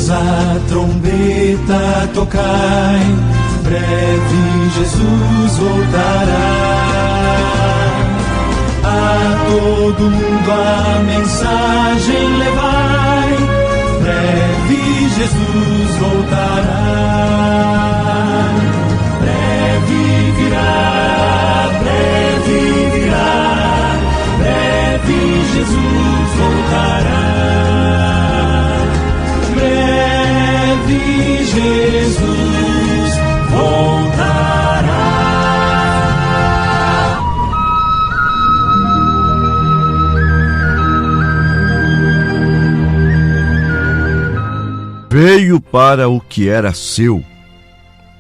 Todos a trombeta tocai, breve Jesus voltará. A todo mundo a mensagem levai, breve Jesus voltará. Breve virá, breve virá, breve Jesus voltará. Breve Jesus voltará. Veio para o que era seu,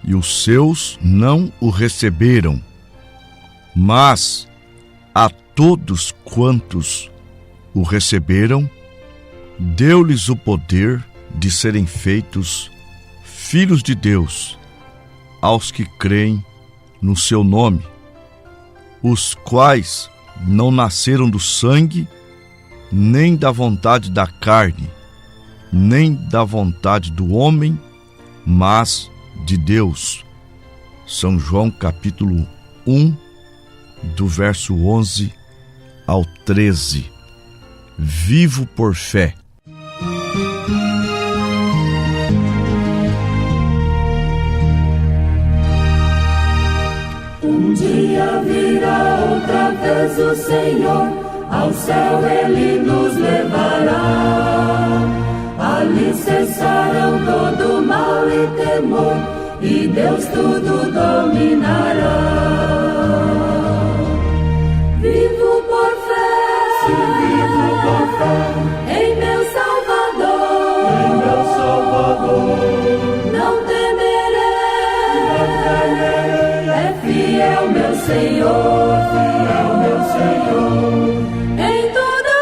e os seus não o receberam. Mas a todos quantos o receberam, deu-lhes o poder de serem feitos filhos de Deus, aos que creem no seu nome, os quais não nasceram do sangue, nem da vontade da carne, nem da vontade do homem, mas de Deus. São João capítulo 1, do verso 11 ao 13. Vivo por fé. Um dia virá outra vez o Senhor, ao céu Ele nos levará. Ali cessarão todo mal e temor, e Deus tudo dominará. Vivo por fé, vivo por fé, em meu Salvador, não temerei, é fiel meu Senhor, em toda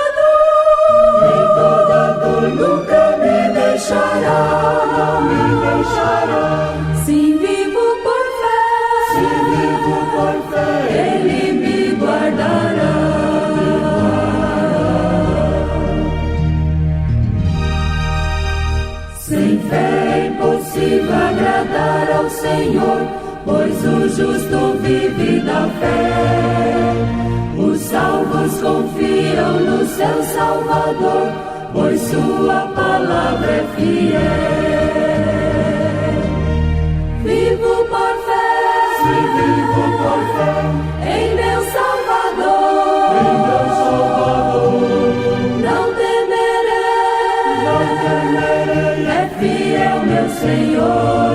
dor nunca me deixará. Sim, vivo por fé, Ele me guardará. Sem fé é impossível agradar ao Senhor, pois o justo vive da fé. Os salvos confiam no seu Salvador, pois sua palavra é fiel. Vivo por fé, em meu Salvador, não temerei, é fiel meu Senhor,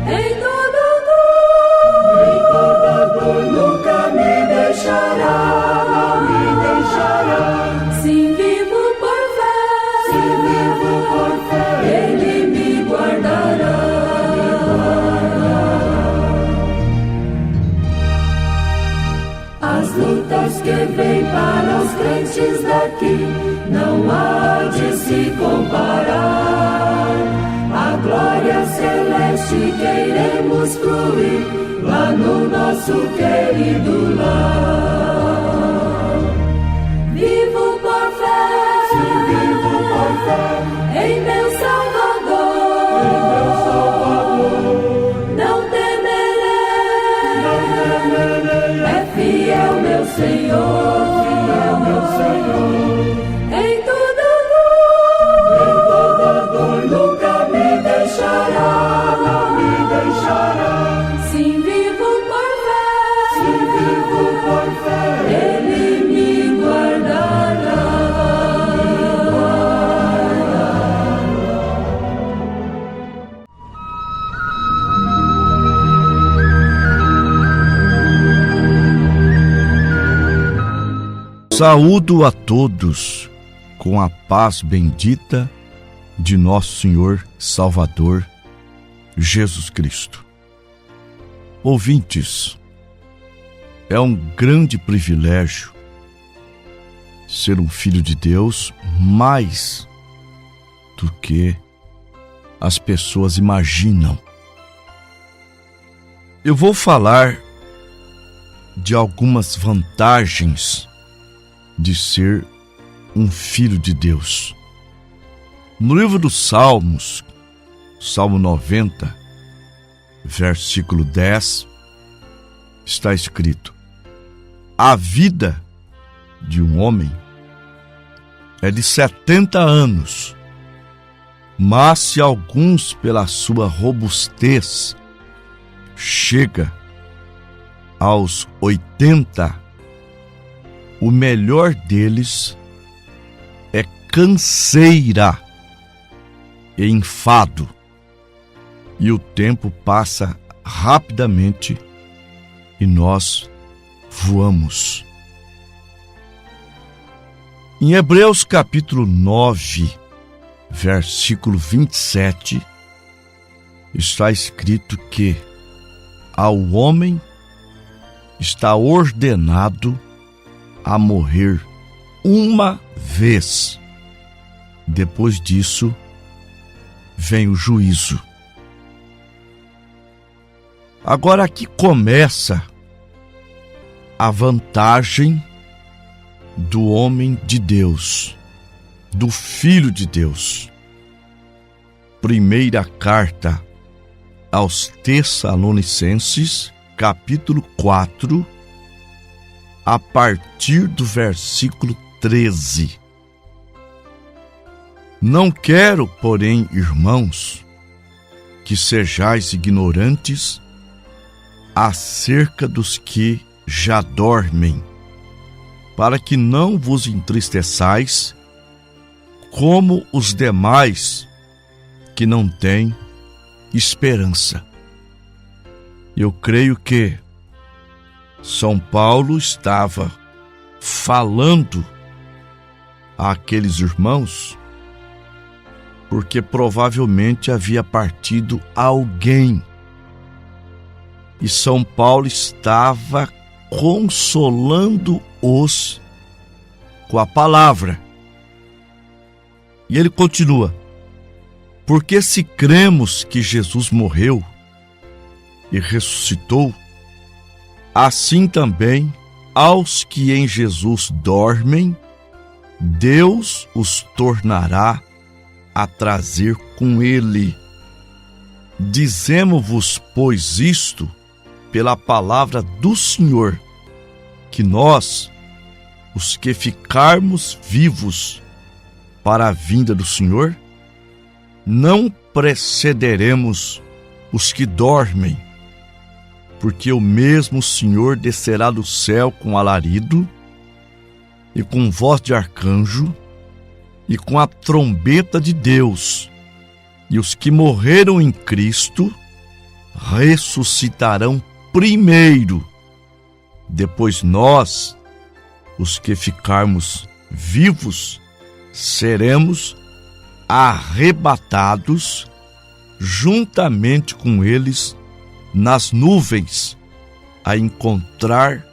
em toda dor nunca me deixará. Sim, vivo por fé, Ele me guardará. As lutas que vêm para os crentes daqui não há de se comparar. A glória celeste que iremos fruir lá no nosso querido lar. Vivo por fé, em meu Salvador, não temerei, é fiel meu Senhor, em toda dor nunca me deixará. Sim, vivo por fé, Ele me guardará. Saúdo a todos com a paz bendita de nosso Senhor Salvador Jesus Cristo. Ouvintes, é um grande privilégio ser um filho de Deus, mais do que as pessoas imaginam. Eu vou falar de algumas vantagens de ser um filho de Deus. No livro dos Salmos, Salmo 90, versículo 10, está escrito: a vida de um homem é de 70 anos, mas se alguns pela sua robustez chega aos 80, o melhor deles é canseira e enfado, e o tempo passa rapidamente e nós voamos. Em Hebreus capítulo 9, versículo 27, está escrito que ao homem está ordenado a morrer uma vez. Depois disso, vem o juízo. Agora aqui começa a vantagem do homem de Deus, do Filho de Deus. Primeira carta aos Tessalonicenses, capítulo 4, a partir do versículo 13. Não quero, porém, irmãos, que sejais ignorantes acerca dos que já dormem, para que não vos entristeçais como os demais que não têm esperança. Eu creio que São Paulo estava falando àqueles irmãos porque provavelmente havia partido alguém. E São Paulo estava consolando-os com a palavra. E ele continua: porque se cremos que Jesus morreu e ressuscitou, assim também aos que em Jesus dormem, Deus os tornará a trazer com ele. Dizemo-vos, pois, isto pela palavra do Senhor, que nós, os que ficarmos vivos para a vinda do Senhor, não precederemos os que dormem, porque o mesmo Senhor descerá do céu com alarido, e com voz de arcanjo, e com a trombeta de Deus, e os que morreram em Cristo ressuscitarão primeiro. Depois nós, os que ficarmos vivos, seremos arrebatados juntamente com eles nas nuvens, a encontrar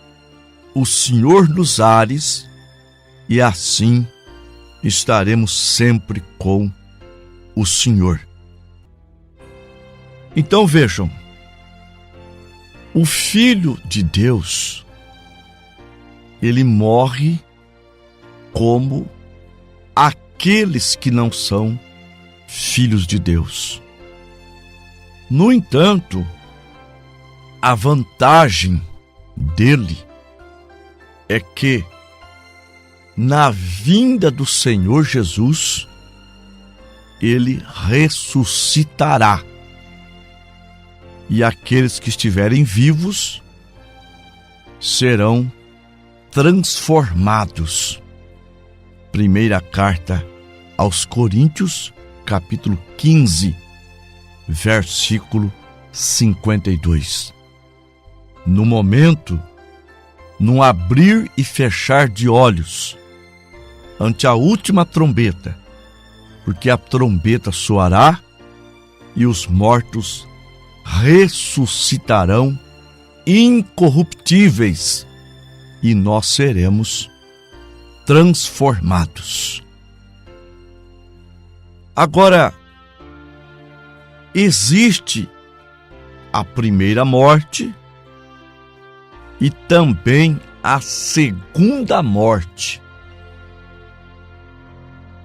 o Senhor nos ares, e assim estaremos sempre com o Senhor. Então vejam, o Filho de Deus, ele morre como aqueles que não são filhos de Deus. No entanto, a vantagem dele é que na vinda do Senhor Jesus, ele ressuscitará. E aqueles que estiverem vivos serão transformados. Primeira carta aos Coríntios, capítulo 15, versículo 52. No momento, num abrir e fechar de olhos, ante a última trombeta, porque a trombeta soará e os mortos ressuscitarão incorruptíveis e nós seremos transformados. Agora, existe a primeira morte e também a segunda morte.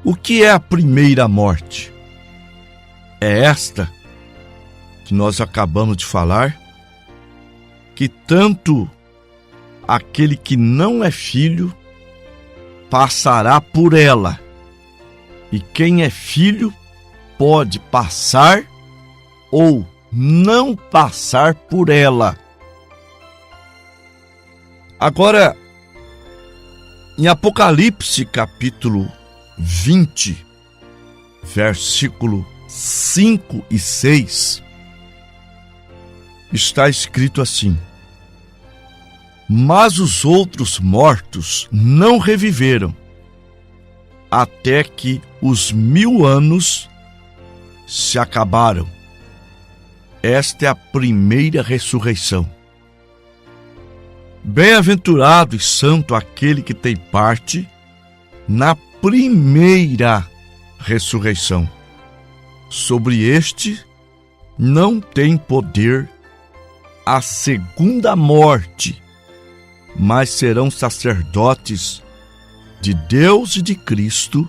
O que é a primeira morte? É esta que nós acabamos de falar, que tanto aquele que não é filho passará por ela, e quem é filho pode passar ou não passar por ela. Agora, em Apocalipse capítulo 20, versículo 5 e 6, está escrito assim: mas os outros mortos não reviveram, até que os 1000 anos se acabaram. Esta é a primeira ressurreição. Bem-aventurado e santo aquele que tem parte na primeira ressurreição. Sobre este não tem poder a segunda morte, mas serão sacerdotes de Deus e de Cristo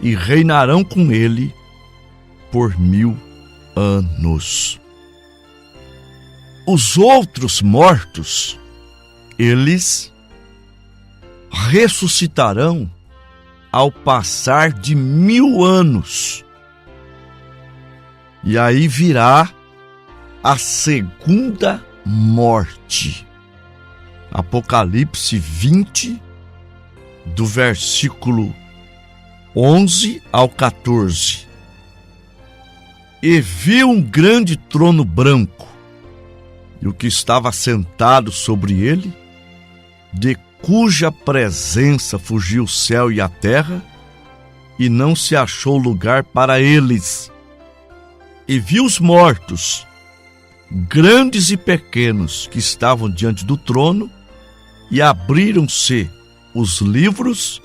e reinarão com ele por 1000 anos. Os outros mortos, eles ressuscitarão ao passar de 1000 anos. E aí virá a segunda morte. Apocalipse 20, do versículo 11 ao 14. E vi um grande trono branco, e o que estava sentado sobre ele, de cuja presença fugiu o céu e a terra, e não se achou lugar para eles. E vi os mortos, grandes e pequenos, que estavam diante do trono, e abriram-se os livros,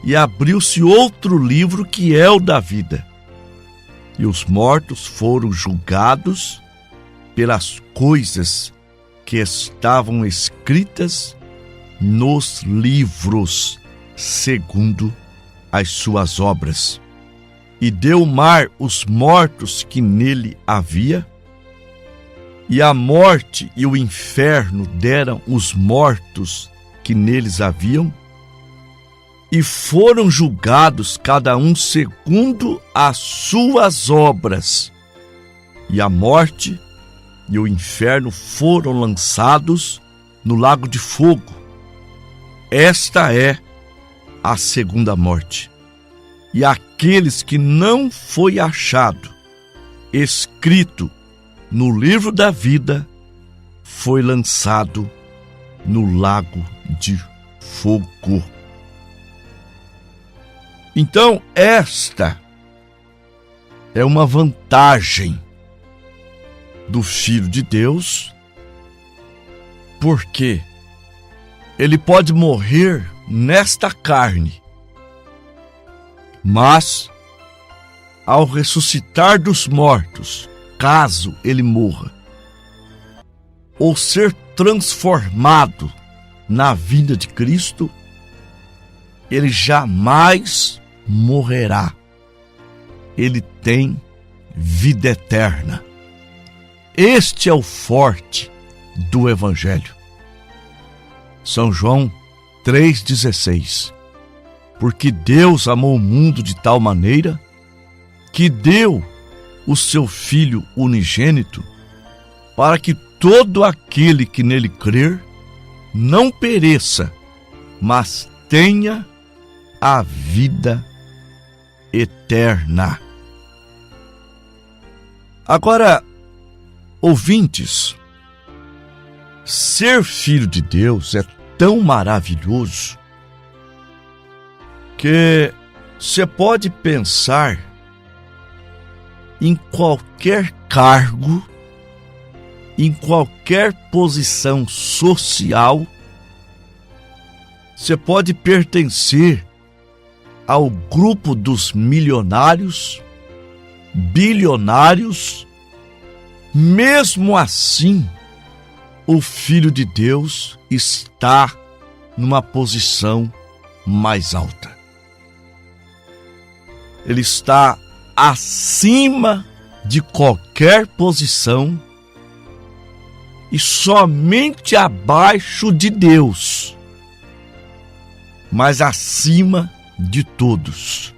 e abriu-se outro livro que é o da vida. E os mortos foram julgados pelas coisas que estavam escritas nos livros, segundo as suas obras. E deu o mar os mortos que nele havia, e a morte e o inferno deram os mortos que neles haviam, e foram julgados cada um segundo as suas obras. E a morte e o inferno foram lançados no lago de fogo. Esta é a segunda morte. E aqueles que não foi achado escrito no livro da vida foi lançado no lago de fogo. Então, esta é uma vantagem do Filho de Deus, porque ele pode morrer nesta carne, mas ao ressuscitar dos mortos, caso ele morra, ou ser transformado na vinda de Cristo, ele jamais morrerá. Ele tem vida eterna. Este é o forte do Evangelho. São João 3,16. Porque Deus amou o mundo de tal maneira que deu o seu Filho unigênito, para que todo aquele que nele crer não pereça, mas tenha a vida eterna. Agora, ouvintes, ser filho de Deus é tão maravilhoso que você pode pensar em qualquer cargo, em qualquer posição social. Você pode pertencer ao grupo dos milionários, bilionários. Mesmo assim, o Filho de Deus está numa posição mais alta. ele está acima de qualquer posição e somente abaixo de Deus, mas acima de todos.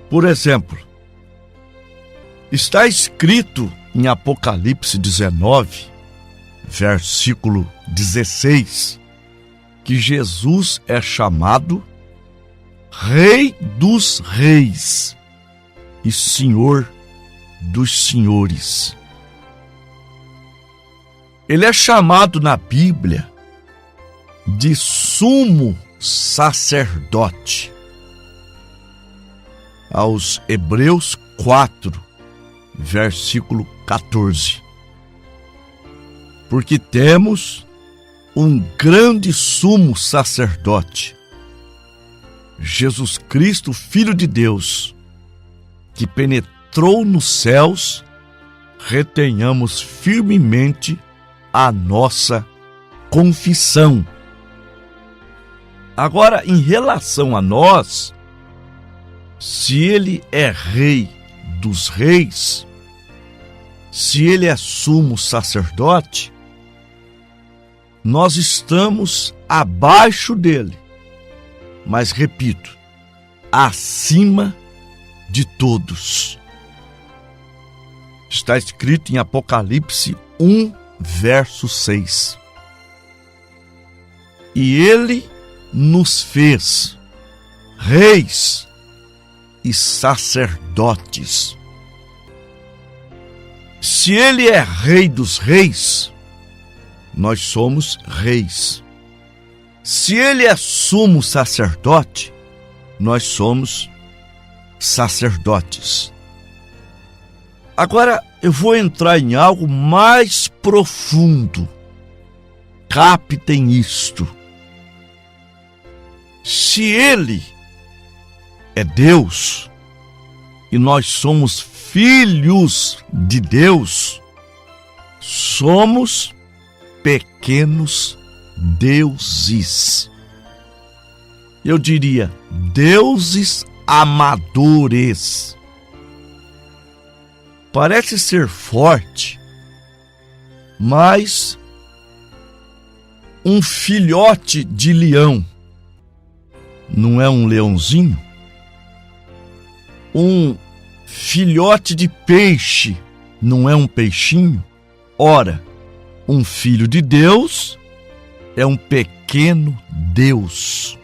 Por exemplo, está escrito em Apocalipse 19, versículo 16, que Jesus é chamado Rei dos Reis e Senhor dos Senhores. Ele é chamado na Bíblia de sumo sacerdote. Aos Hebreus 4, versículo 14. Porque temos um grande sumo sacerdote, Jesus Cristo, Filho de Deus, que penetrou nos céus, retenhamos firmemente a nossa confissão. Agora, em relação a nós, se ele é Rei dos Reis, se ele é sumo sacerdote, nós estamos abaixo dele, mas repito, acima de todos. Está escrito em Apocalipse 1, verso 6. E ele nos fez reis e sacerdotes. Se ele é Rei dos Reis, nós somos reis. Se ele é sumo sacerdote, nós somos sacerdotes. Agora eu vou entrar em algo mais profundo. Captem isto. Se ele é Deus e nós somos filhos de Deus, somos pequenos deuses. Eu diria deuses amadores. Parece ser forte, mas um filhote de leão não é um leãozinho? Um filhote de peixe não é um peixinho? Ora, um filho de Deus é um pequeno Deus.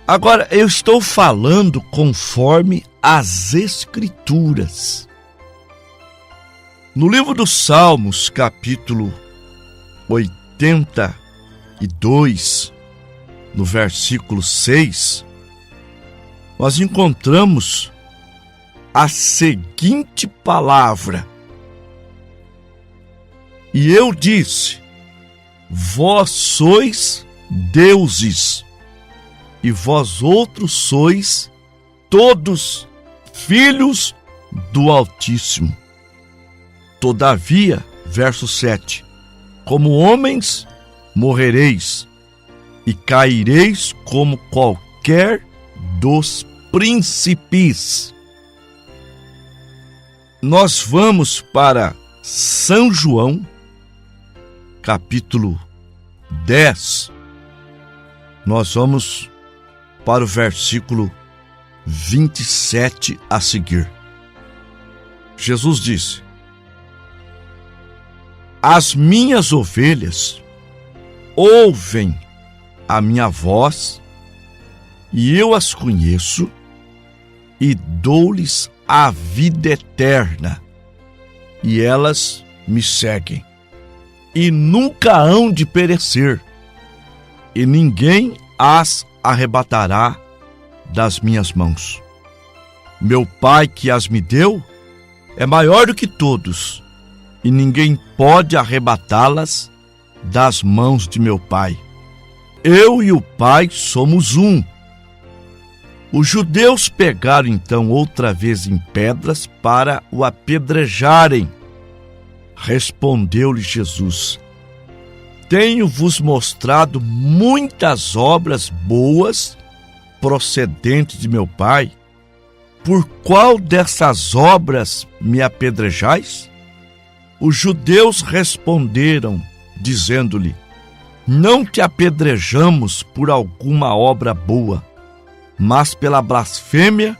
Agora, eu estou falando conforme as Escrituras. No livro dos Salmos, capítulo 82, no versículo 6, nós encontramos a seguinte palavra: e eu disse, vós sois deuses, e vós outros sois todos filhos do Altíssimo. Todavia, verso 7, como homens morrereis, e caireis como qualquer dos príncipes. Nós vamos para São João, capítulo 10, nós vamos para o versículo 27 a seguir. Jesus disse: as minhas ovelhas ouvem a minha voz, e eu as conheço, e dou-lhes a vida eterna, e elas me seguem, e nunca hão de perecer, e ninguém as arrebatará das minhas mãos. Meu Pai que as me deu é maior do que todos, e ninguém pode arrebatá-las das mãos de meu Pai. Eu e o Pai somos um. Os judeus pegaram então outra vez em pedras para o apedrejarem. Respondeu-lhe Jesus: tenho-vos mostrado muitas obras boas procedente de meu pai? Por qual dessas obras me apedrejais? Os judeus responderam, dizendo-lhe: não te apedrejamos por alguma obra boa, mas pela blasfêmia,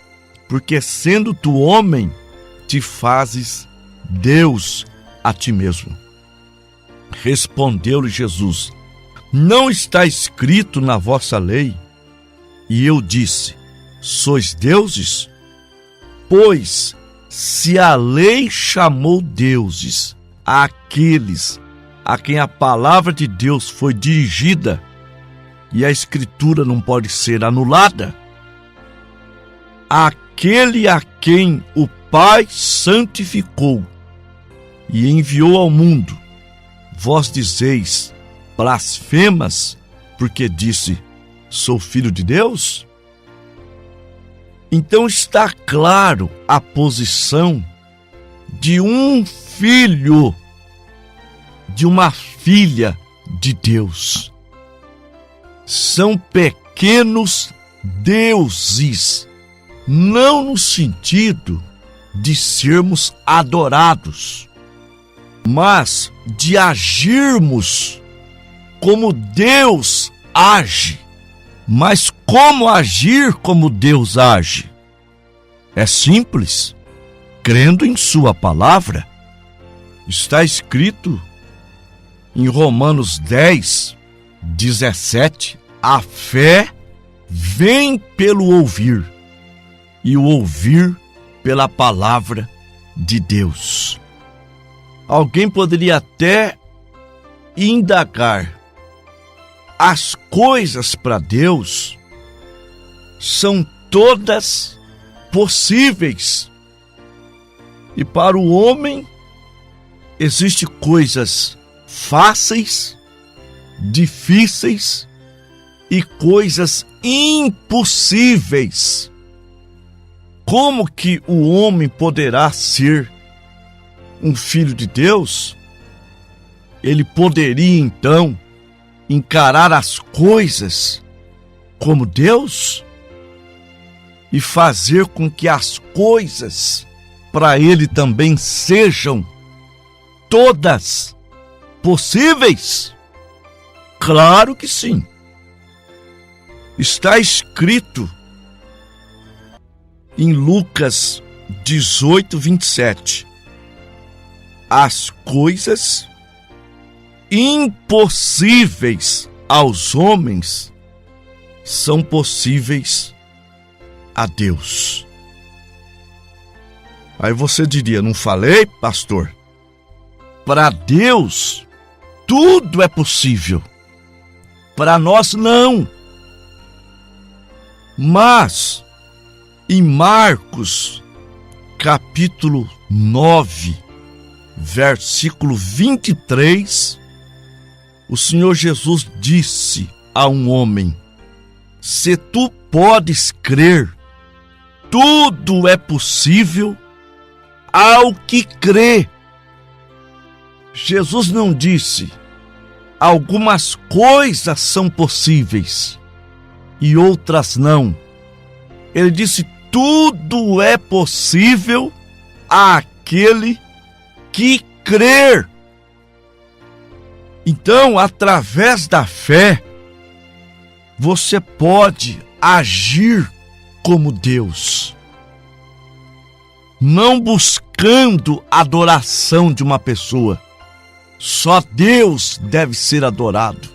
porque sendo tu homem, te fazes Deus a ti mesmo. Respondeu-lhe Jesus: não está escrito na vossa lei? E eu disse: sois deuses? Pois, se a lei chamou deuses àqueles a quem a palavra de Deus foi dirigida, e a Escritura não pode ser anulada, aquele a quem o Pai santificou e enviou ao mundo, vós dizeis blasfemas, porque disse: sou filho de Deus? Então está claro a posição de um filho, de uma filha de Deus. São pequenos deuses, não no sentido de sermos adorados, mas de agirmos como Deus age. Mas como agir como Deus age? É simples, crendo em sua palavra. Está escrito em Romanos 10, 17, a fé vem pelo ouvir, e o ouvir pela palavra de Deus. Alguém poderia até indagar: as coisas para Deus são todas possíveis, e para o homem existem coisas fáceis, difíceis e coisas impossíveis. Como que o homem poderá ser um filho de Deus? Ele poderia então encarar as coisas como Deus e fazer com que as coisas para ele também sejam todas possíveis? Claro que sim. Está escrito em Lucas 18, 27. As coisas impossíveis aos homens são possíveis a Deus. Aí você diria: não falei, pastor? Para Deus tudo é possível, para nós não. Mas em Marcos capítulo 9, versículo 23, o Senhor Jesus disse a um homem: se tu podes crer, tudo é possível ao que crê. Jesus não disse: algumas coisas são possíveis e outras não. Ele disse: tudo é possível àquele que crer. Então, através da fé, você pode agir como Deus, não buscando a adoração de uma pessoa. Só Deus deve ser adorado,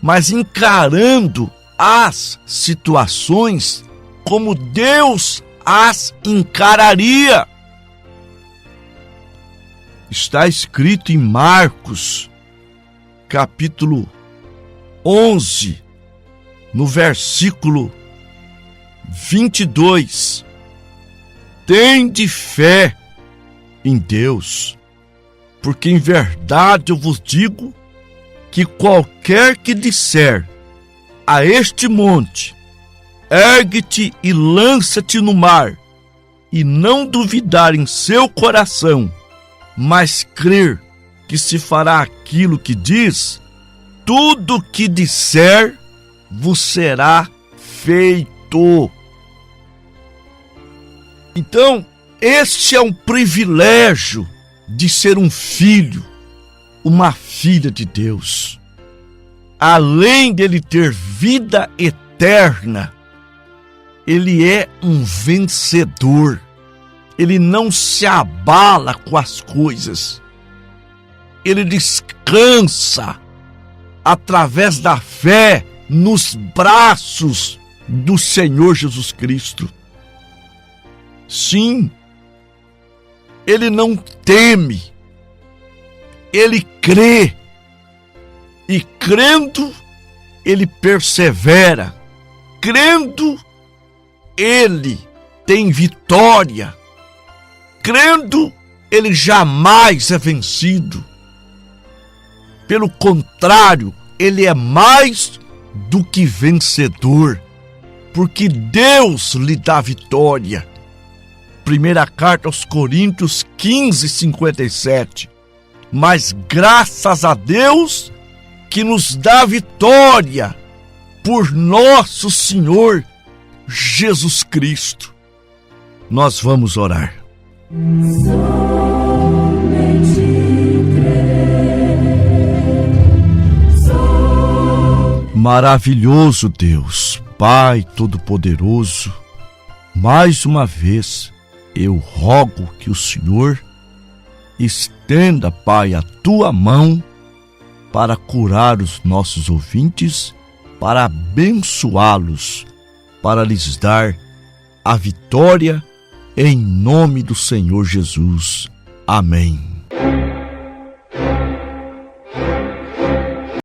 mas encarando as situações como Deus as encararia. Está escrito em Marcos capítulo 11, no versículo 22. Tende fé em Deus, porque em verdade eu vos digo que qualquer que disser a este monte: ergue-te e lança-te no mar, e não duvidar em seu coração, mas crer que se fará aquilo que diz, tudo que disser vos será feito. Então, este é um privilégio de ser um filho, uma filha de Deus. Além dele ter vida eterna, ele é um vencedor. Ele não se abala com as coisas. Ele descansa através da fé nos braços do Senhor Jesus Cristo. Sim, ele não teme, ele crê, e crendo, ele persevera, crendo, ele tem vitória, crendo, ele jamais é vencido. Pelo contrário, ele é mais do que vencedor, porque Deus lhe dá vitória. Primeira carta aos Coríntios 15:57. Mas graças a Deus que nos dá vitória por nosso Senhor Jesus Cristo. Nós vamos orar. Maravilhoso Deus, Pai Todo-Poderoso, mais uma vez eu rogo que o Senhor estenda, Pai, a tua mão para curar os nossos ouvintes, para abençoá-los, para lhes dar a vitória em nome do Senhor Jesus. Amém.